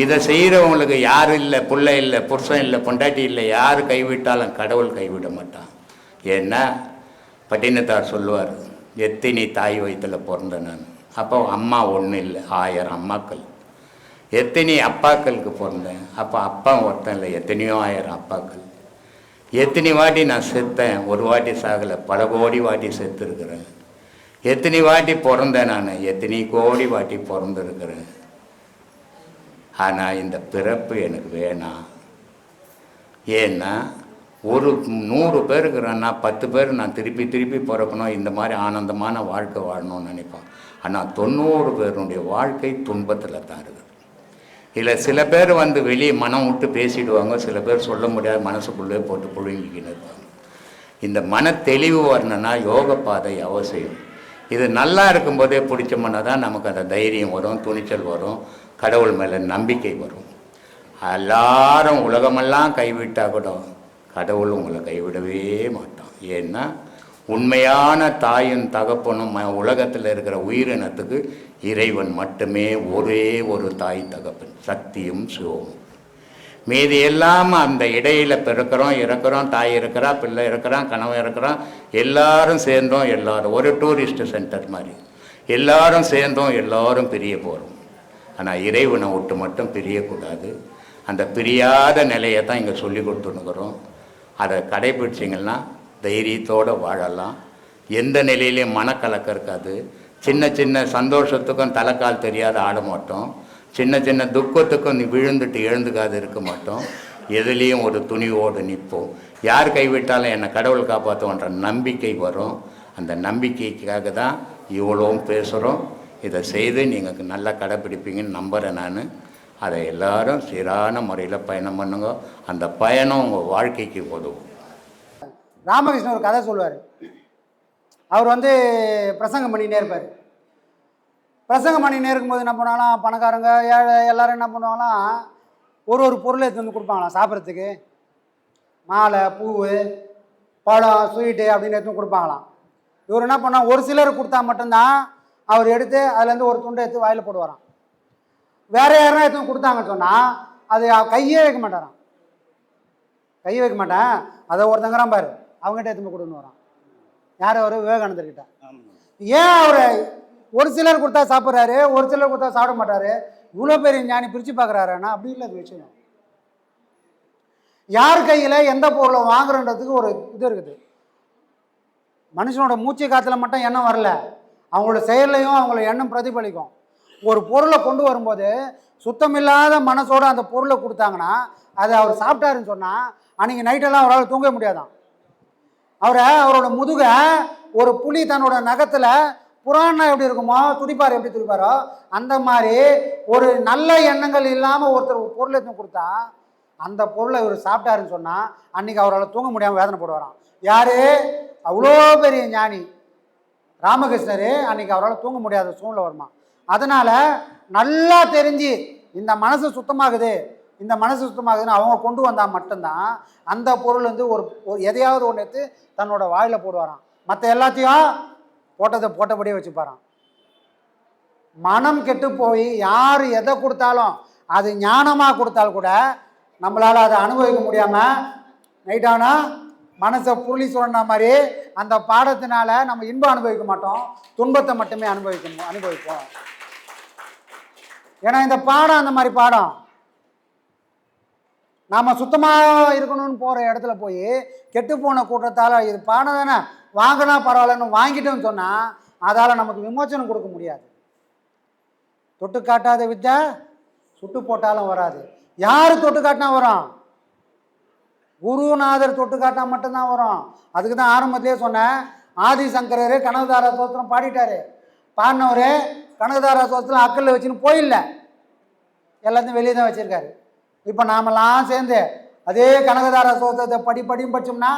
இதை செய்கிறவங்களுக்கு யார் இல்லை, பிள்ளை இல்லை, புருஷன் இல்லை, பொண்டாட்டி இல்லை, யார் கைவிட்டாலும் கடவுள் கைவிட மாட்டான். ஏன்னா பட்டினத்தார் சொல்லுவார், எத்தினி தாய் வயிற்றில் பிறந்த நான். அப்போ அம்மா ஒன்றும் இல்லை, 1000 அம்மாக்கள். எத்தனை அப்பாக்களுக்கு பிறந்தேன், அப்போ அப்பா ஒருத்தன் இல்லை, எத்தனையோ 1000 அப்பாக்கள். எத்தனை வாட்டி நான் செத்தேன், ஒரு வாட்டி சாகலை, பல கோடி வாட்டி செத்துருக்கிறேன். எத்தனை வாட்டி பிறந்தேன் நான், எத்தனை கோடி வாட்டி பிறந்திருக்கிறேன். ஆனால் இந்த பிறப்பு எனக்கு வேணாம். ஏன்னா ஒரு 100 பேருக்குறேன்னா 10 பேர் நான் திருப்பி திருப்பி பிறக்கணும், இந்த மாதிரி ஆனந்தமான வாழ்க்கை வாழணும்னு நினைப்பேன். ஆனால் 90 பேருடைய வாழ்க்கை துன்பத்தில் தான் இருக்குது. இல்லை சில பேர் வந்து வெளியே மனம் விட்டு பேசிடுவாங்க, சில பேர் சொல்ல முடியாது, மனசுக்குள்ளே போட்டு புழுங்கிக்கின்னு இருப்பாங்க. இந்த மன தெளிவு வரணுன்னா யோக பாதை அவசியம். இது நல்லா இருக்கும்போதே பிடிச்சோம்னா தான் நமக்கு அந்த தைரியம் வரும், துணிச்சல் வரும், கடவுள் மேலே நம்பிக்கை வரும். எல்லாரும் உலகமெல்லாம் கைவிட்டால் கூட கடவுள் உங்களை கைவிடவே மாட்டான். ஏன்னா உண்மையான தாயும் தகப்பனும் உலகத்தில் இருக்கிற உயிரினத்துக்கு இறைவன் மட்டுமே ஒரே ஒரு தாய் தகப்பன், சக்தியும் சிவமும். மீதி எல்லாம் அந்த இடையில் பிறக்கிறோம், இறக்குறோம், தாய் இருக்கிறா, பிள்ளை இருக்கிறான், கணவன் இருக்கிறான், எல்லாரும் சேர்ந்தோம், எல்லாரும் ஒரு டூரிஸ்ட் சென்டர் மாதிரி எல்லாரும் சேர்ந்தோம், எல்லாரும் பிரிய போகிறோம். ஆனால் இறைவனை விட்டு மட்டும் பிரியக்கூடாது. அந்த பிரியாத நிலையை தான் இங்கே சொல்லி கொடுத்துன்னுக்குறோம். அதை கடைபிடிச்சிங்கன்னா தைரியத்தோடு வாழலாம். எந்த நிலையிலையும் மனக்கலக்கம் இருக்காது. சின்ன சின்ன சந்தோஷத்துக்கும் தலைக்கால் தெரியாத ஆட மாட்டோம். சின்ன சின்ன துக்கத்துக்கும் விழுந்துட்டு எழுந்துக்காது இருக்க மாட்டோம். எதுலேயும் ஒரு துணிவோடு நிற்போம். யார் கைவிட்டாலும் என்னை கடவுள் காப்பாற்றுவோன்ற நம்பிக்கை வரும். அந்த நம்பிக்கைக்காக தான் இவ்வளவும் பேசுகிறோம். இதை செய்து நீங்கள் நல்லா கடைப்பிடிப்பீங்கன்னு நம்புகிறேன் நான். அதை எல்லாரும் சீரான முறையில் பயணம் பண்ணுங்க. அந்த பயணம் உங்கள் வாழ்க்கைக்கு உதவும். ராமகிருஷ்ணன் ஒரு கதை சொல்லுவார். அவர் வந்து பிரசங்கம் பண்ணிகிட்டே இருப்பார். பிரசங்கம் பண்ணிகிட்டே இருக்கும்போது என்ன பண்ணுவாங்களாம், பணக்காரங்க ஏழை எல்லோரும் என்ன பண்ணுவாங்களாம், ஒரு பொருளை எடுத்து வந்து கொடுப்பாங்களாம் சாப்பிட்றதுக்கு. மாலை, பூ, பழம், ஸ்வீட்டு அப்படின்னு எடுத்து கொடுப்பாங்களாம். இவர் என்ன பண்ணால் ஒரு சிலர் கொடுத்தா மட்டும்தான் அவர் எடுத்து அதுலேருந்து ஒரு துண்டை எடுத்து வாயில் போடுவாராம். வேறு யாருன்னா எடுத்து கொடுத்தாங்கன்னு சொன்னால் அது கையே வைக்க மாட்டாராம். கையை வைக்க மாட்டேன், அதை ஒருத்தங்கிறான் பாரு, அவங்ககிட்ட எடுத்து கொடுன்னு வரான். யார் அவர்? விவேகானந்தர்கிட்ட. ஏன் அவர் ஒரு சிலர் கொடுத்தா சாப்பிட்றாரு, ஒரு சிலர் கொடுத்தா சாப்பிட மாட்டார்? இவ்வளோ பெரிய ஞானி பிரித்து பார்க்குறாருன்னா அப்படி இல்லை அது விஷயம். யார் கையில் எந்த பொருளை வாங்குறன்றதுக்கு ஒரு இது இருக்குது. மனுஷனோட மூச்சு காற்றுல மட்டும் எண்ணம் வரல, அவங்களோட செயல்லையும் அவங்கள எண்ணம் பிரதிபலிக்கும். ஒரு பொருளை கொண்டு வரும்போது சுத்தமில்லாத மனசோடு அந்த பொருளை கொடுத்தாங்கன்னா அதை அவர் சாப்பிட்டாருன்னு சொன்னால் அன்றைக்கி நைட்டெல்லாம் அவரால் தூங்க முடியாதான். அவரோட முதுகை ஒரு புலி தன்னோட நகத்தில் புறான்னா எப்படி இருக்குமோ, துடிப்பார் எப்படி துடிப்பாரோ, அந்த மாதிரி ஒரு நல்ல எண்ணங்கள் இல்லாமல் ஒருத்தர் பொருளை எடுத்து கொடுத்தா அந்த பொருளை இவர் சாப்பிட்டாருன்னு சொன்னால் அன்றைக்கி அவரால் தூங்க முடியாமல் வேதனை போடுவாராம். யார்? அவ்வளோ பெரிய ஞானி ராமகிருஷ்ணர். அன்றைக்கி அவரால் தூங்க முடியாத சூழ்நிலை வருமா. அதனால் நல்லா தெரிஞ்சு இந்த மனசு சுத்தமாகுது, இந்த மனசு சுத்தமாகுதுன்னு அவங்க கொண்டு வந்தால் மட்டும்தான் அந்த பொருள் வந்து ஒரு எதையாவது ஒன்று எடுத்து தன்னோட வாயில் போடுவாராம். மற்ற எல்லாத்தையும் போட்டபடியே வச்சுப்பாராம். மனம் கெட்டு போய் யார் எதை கொடுத்தாலும் அது ஞானமாக கொடுத்தால் கூட நம்மளால் அதை அனுபவிக்க முடியாமல் நைட்டானா மனசை புள்ளி சொன்ன மாதிரி அந்த பாடத்தினால நம்ம இன்பம் அனுபவிக்க மாட்டோம், துன்பத்தை மட்டுமே அனுபவிப்போம். ஏன்னா இந்த பாடம் அந்த மாதிரி பாடம். நாம் சுத்தமாக இருக்கணும்னு போகிற இடத்துல போய் கெட்டு போன கூட்டத்தால் இது பாடம் தானே வாங்கினா பரவாயில்லன்னு வாங்கிட்டோன்னு சொன்னால் அதால் நமக்கு விமோச்சனம் கொடுக்க முடியாது. தொட்டு காட்டாத வித்தை சுட்டு போட்டாலும் வராது. யார் தொட்டு காட்டினா வரும்? குருநாதர் தொட்டு காட்டினா மட்டும்தான் வரும். அதுக்கு தான் ஆரம்பத்திலே சொன்னேன், ஆதிசங்கரர் கனகதாரா சோத்திரம் பாடிட்டார். பாடினவர் கனகதாரா சோத்திரம் அக்கல்ல வச்சுன்னு போயில்லை, எல்லாத்தையும் வெளியே தான் வச்சுருக்காரு. இப்போ நாமெல்லாம் சேர்ந்து அதே கனகதாரா சோத்திரத்தை படியும் படிச்சோம்னா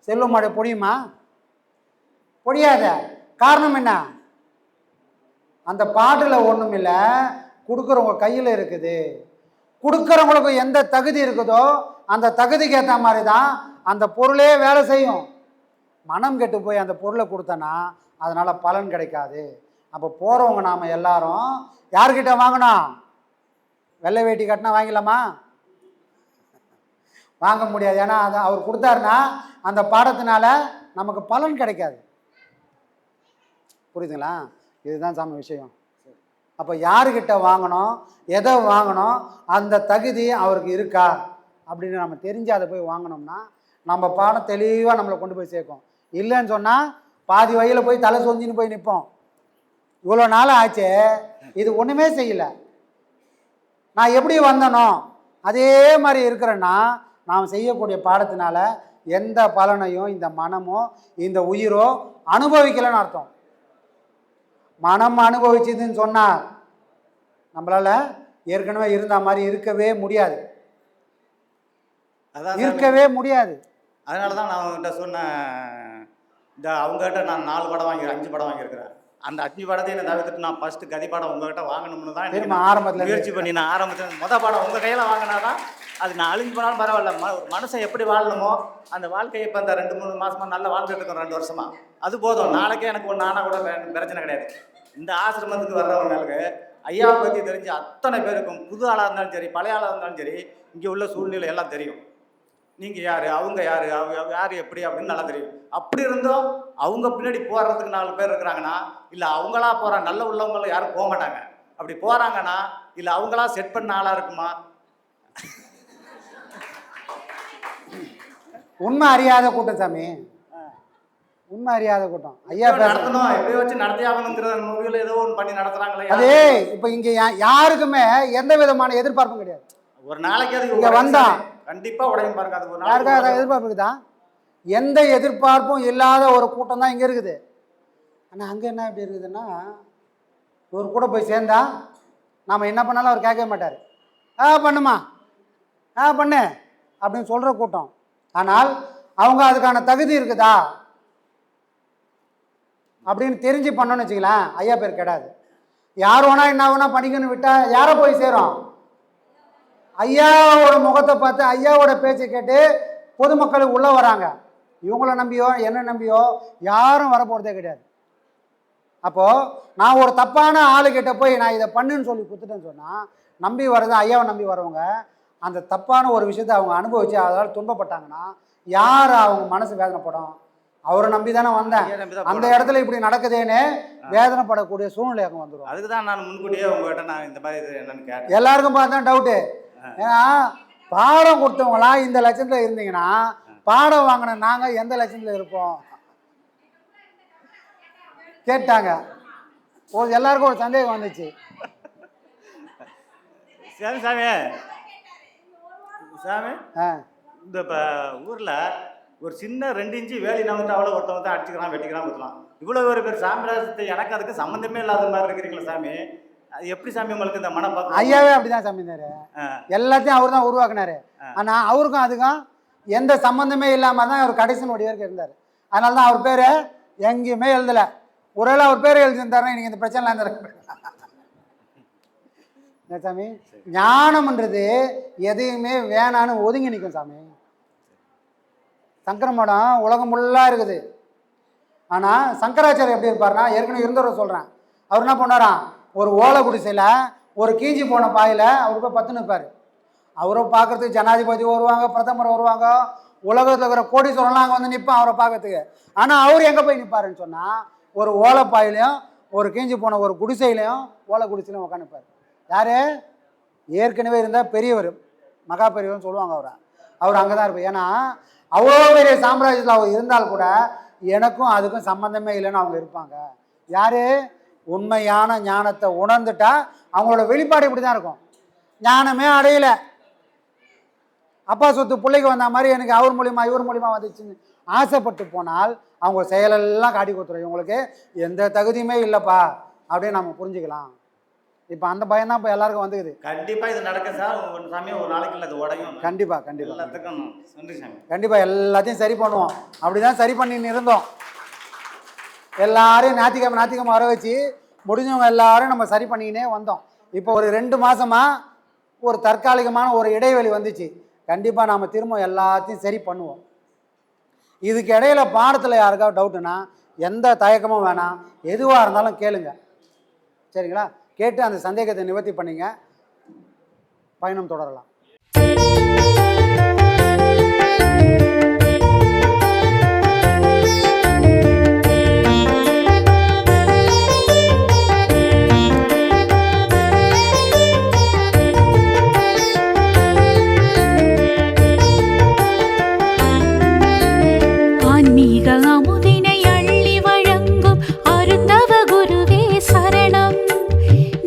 செல்வம் மழை பொடியுமா? பொடியாத. காரணம் என்ன? அந்த பாட்டில் ஒன்றும் இல்லை, கொடுக்குறவங்க கையில் இருக்குது. கொடுக்குறவங்களுக்கு எந்த தகுதி இருக்குதோ அந்த தகுதிக்கு ஏற்ற மாதிரி தான் அந்த பொருளே வேலை செய்யும். மனம் கெட்டு போய் அந்த பொருளை கொடுத்தனா அதனால் பலன் கிடைக்காது. அப்போ போகிறவங்க நாம் எல்லாரும் யார்கிட்ட வாங்கணும்? வெள்ளை வேட்டி கட்டினா வாங்கிடலாமா? வாங்க முடியாது. ஏன்னா அதை அவர் கொடுத்தாருன்னா அந்த பாடத்தினால நமக்கு பலன் கிடைக்காது. புரியுதுங்களா? இதுதான் சாமி விஷயம். அப்போ யாருக்கிட்ட வாங்கணும், எதை வாங்கணும், அந்த தகுதி அவருக்கு இருக்கா அப்படின்னு நம்ம தெரிஞ்சு அதை போய் வாங்கினோம்னா நம்ம பாடம் தெளிவாக நம்மளை கொண்டு போய் சேர்க்கும். இல்லைன்னு சொன்னால் பாதி வழியில் போய் தலை சொஞ்சின்னு போய் நிற்போம். இவ்வளோ நாள் ஆச்சு, இது ஒன்றுமே செய்யலை, நான் எப்படி வந்தனோ அதே மாதிரி இருக்கிறேன்னா நாம் செய்யக்கூடிய பாடத்தினால எந்த பலனையும் இந்த மனமோ இந்த உயிரோ அனுபவிக்கலைன்னு அர்த்தம். மனம் அனுபவிச்சதுன்னு சொன்னால் நம்மளால் ஏற்கனவே இருந்த மாதிரி இருக்கவே முடியாது, இருக்கவே முடியாது. அதனால தான் நான் அவங்ககிட்ட சொன்னேன், இந்த அவங்ககிட்ட நான் 4 படம் 5 படம் வாங்கியிருக்கிறேன். அந்த 5 படத்தையும் நான் தவிர்த்துட்டு நான் ஃபஸ்ட்டு கதி படம் உங்ககிட்ட வாங்கணும்னு தான் ஆரம்பத்தில் முயற்சி பண்ணி நான் ஆரம்பத்தில் மொதல் படம் உங்கள் கையில் வாங்கினாதான் அது நான் அழிஞ்சு போனாலும் பரவாயில்ல. ஒரு மனுஷன் எப்படி வாழணுமோ அந்த வாழ்க்கையை இப்போ அந்த 2-3 மாதமாக நல்லா வாழ்ந்துட்டு இருக்கோம், 2 வருஷமாக. அது போதும். நாளைக்கே எனக்கு ஒன்று ஆனால் கூட பிரச்சனை கிடையாது. இந்த ஆசிரமத்துக்கு வர்றவங்களுக்கு ஐயாவை பற்றி தெரிஞ்ச அத்தனை பேருக்கும் புது ஆளாக இருந்தாலும் சரி பழைய ஆளாக இருந்தாலும் சரி இங்கே உள்ள சூழ்நிலை எல்லாம் தெரியும். நீங்கள் யார், அவங்க யார், யார் எப்படி அப்படின்னு நல்லா தெரியும். அப்படி இருந்தும் அவங்க பின்னாடி போடுறதுக்கு 4 பேர் இருக்கிறாங்கன்னா இல்லை அவங்களா போகிற நல்ல உள்ளவங்களும் யாரும் போக மாட்டாங்க. அப்படி போகிறாங்கன்னா இல்லை அவங்களா செட் பண்ண ஆளாக இருக்குமா? உண்மை அறியாத கூட்டம் சாமி, உண்மை அறியாத கூட்டம். ஐயா நடத்தணும், எப்படி வச்சு நடத்தி ஆகணுங்கிற முடிவில் ஏதோ ஒன்று பண்ணி நடத்துகிறாங்களே. அதே இப்போ இங்கே யாருக்குமே எந்த விதமான எதிர்பார்ப்பும் கிடையாது. ஒரு நாளைக்கு அது இங்கே வந்தா கண்டிப்பாக உடையும் பாருங்க. அது ஒரு யாருக்காக எதிர்பார்ப்பு இருக்குதா? எந்த எதிர்பார்ப்பும் இல்லாத ஒரு கூட்டம் தான் இங்கே இருக்குது. ஆனால் அங்கே என்ன எப்படி இருக்குதுன்னா, இவர் கூட போய் சேர்ந்தா நாம் என்ன பண்ணாலும் அவர் கேட்கவே மாட்டார். பண்ணுமா, பண்ணு அப்படின்னு சொல்கிற கூட்டம். ஆனால் அவங்க அதுக்கான தகுதி இருக்குதா அப்படின்னு தெரிஞ்சு பண்ணோன்னு வச்சுக்கலாம், ஐயா பேர் கிடையாது. யார் வேணா என்ன வேணா பண்ணிக்கணும்னு விட்டால் யாரை போய் சேரும்? ஐயாவோட முகத்தை பார்த்து ஐயாவோட பேச்சை கேட்டு பொதுமக்களுக்கு உள்ளே வராங்க. இவங்கள நம்பியோ என்ன நம்பியோ யாரும் வரப்போகிறதே கிடையாது. அப்போது நான் ஒரு தப்பான ஆளுக்கிட்ட போய் நான் இதை பண்ணுன்னு சொல்லி கொடுத்துட்டேன்னு சொன்னால் நம்பி வர்றது ஐயாவை நம்பி வரவங்க அந்த தப்பான ஒரு விஷயத்தை அவங்க அனுபவித்து அதனால் துன்பப்பட்டாங்கன்னா யார் அவங்க மனசு வேதனைப்படும்? அவரை நம்பி தானே வந்தேன், அந்த இடத்துல இப்படி நடக்குதேன்னு வேதனைப்படக்கூடிய சூழ்நிலை அங்கே வந்துடும். அதுக்கு தான் நான் முன்கூட்டியே உங்கள்கிட்ட நான் இந்த மாதிரி இது என்னன்னு கேட்டேன். எல்லாருக்கும் பார்த்தா டவுட்டு. ஏன்னா பாடம் கொடுத்தவங்களா இந்த லட்சத்தில் இருந்தீங்கன்னா பாடம் வாங்கின நாங்கள் எந்த லட்சத்தில் இருப்போம் கேட்டாங்க. எல்லாருக்கும் ஒரு சந்தேகம் வந்துச்சு. சரி சாமி, சாமி இந்த இப்போ ஊரில் ஒரு சின்ன 2 இன்ச்சு வேலி நம்பிட்டு அவ்வளோ ஒருத்தவங்க தான் அடிச்சுக்கிறான் வெட்டிக்கிறான் கொடுக்கலாம். இவ்வளோ ஒரு சாமிராஜத்தை எனக்கு அதுக்கு சம்மந்தமே இல்லாத மாதிரி இருக்கிறீங்களா சாமி? அது எப்படி சாமி உங்களுக்கு இந்த மனப்பாக்கம்? ஐயாவே அப்படிதான் சாமி இருந்தாரு, எல்லாத்தையும் அவர் தான் உருவாக்குனாரு. ஆனால் அவருக்கும் அதுக்கும் எந்த சம்மந்தமே இல்லாமல் தான் அவர் கடைசி நொடி வரைக்கும் இருந்தார். அதனால தான் அவர் பேர் எங்கேயுமே எழுதலை. ஒருவேளை அவர் பேர் எழுதியிருந்தாருன்னா இன்னைக்கு இந்த பிரச்சனைலாம் இருந்திருக்கு. சாமி ஞானம்ன்றது எதையுமே வேணான்னு ஒதுங்கி நிற்கும் சாமி. சங்கர மடம் உலகம் ஃபுல்லாக இருக்குது. ஆனால் சங்கராச்சாரியர் எப்படி இருப்பார்னா, ஏற்கனவே இருந்தவரை சொல்கிறேன், அவர் என்ன பண்ணாராம், ஒரு ஓலை குடிசையில் ஒரு கீஞ்சி போன பாயில் அவர் போய் பத்து நிற்பார். அவரை பார்க்குறதுக்கு ஜனாதிபதி வருவாங்க, பிரதமர் வருவாங்க, உலகத்தில் இருக்கிற கோடீஸ்வரம்லாம் அங்கே வந்து நிற்பான் அவரை பார்க்கறதுக்கு. ஆனால் அவர் எங்கே போய் நிற்பாருன்னு சொன்னால் ஒரு ஓலைப்பாயிலையும் ஒரு கீஞ்சி போன ஒரு குடிசையிலையும் ஓலை குடிசையிலையும் உட்காந்துப்பார். யார்? ஏற்கனவே இருந்தால் பெரியவர், மகா பெரியவர்னு சொல்லுவாங்க அவரை. அவர் அங்கே தான் இருப்பார். ஏன்னா அவ்வளோ பெரிய சாம்ராஜ்யத்தில் அவர் இருந்தால் கூட எனக்கும் அதுக்கும் சம்மந்தமே இல்லைன்னு அவங்க இருப்பாங்க. யார்? உண்மையான ஞானத்தை உணர்ந்துட்டா அவங்களோட வெளிப்பாடு இப்படி தான் இருக்கும். ஞானமே அடையலை, அப்பா சொத்து பிள்ளைக்கு வந்த மாதிரி எனக்கு அவர் மூலிமா இவர் மூலிமா வந்துச்சுன்னு ஆசைப்பட்டு போனால் அவங்க செயலெல்லாம் காட்டி கொடுத்துரும். இவங்களுக்கு எந்த தகுதியுமே இல்லைப்பா அப்படின்னு நம்ம புரிஞ்சுக்கலாம். இப்போ அந்த பயம் தான் இப்போ எல்லாருக்கும் வந்துக்குது. கண்டிப்பாக இது நடக்கும் சார். ஒரு சமயம் ஒரு நாளைக்கு இல்லை அது உடையும். கண்டிப்பாக எல்லாத்துக்கும் நன்றி சாமி. கண்டிப்பாக எல்லாத்தையும் சரி பண்ணுவோம். அப்படி தான் சரி பண்ணின்னு இருந்தோம். எல்லாரையும் ஞாயிற்றுக்கிழமை வர வச்சு முடிஞ்சவங்க எல்லாரும் நம்ம சரி பண்ணிக்கினே வந்தோம். இப்போ ஒரு 2 மாதமாக ஒரு தற்காலிகமான ஒரு இடைவெளி வந்துச்சு. கண்டிப்பாக நாம் திரும்ப எல்லாத்தையும் சரி பண்ணுவோம். இதுக்கு இடையில பாடத்தில் யாருக்காவது டவுட்டுன்னா எந்த தயக்கமும் வேணாம், எதுவாக இருந்தாலும் கேளுங்க. சரிங்களா? கேட்டு அந்த சந்தேகத்தை நிவர்த்தி பண்ணிங்க, பயணம் தொடரலாம். ஆன்மீக அமுதினை அள்ளி வழங்கும் அருந்தவ குருவே சரணம்.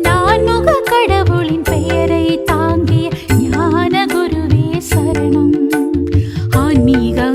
நான்முக கடவுளின் பெயரை தாங்கிய ஞான குருவே சரணம். ஆன்மீக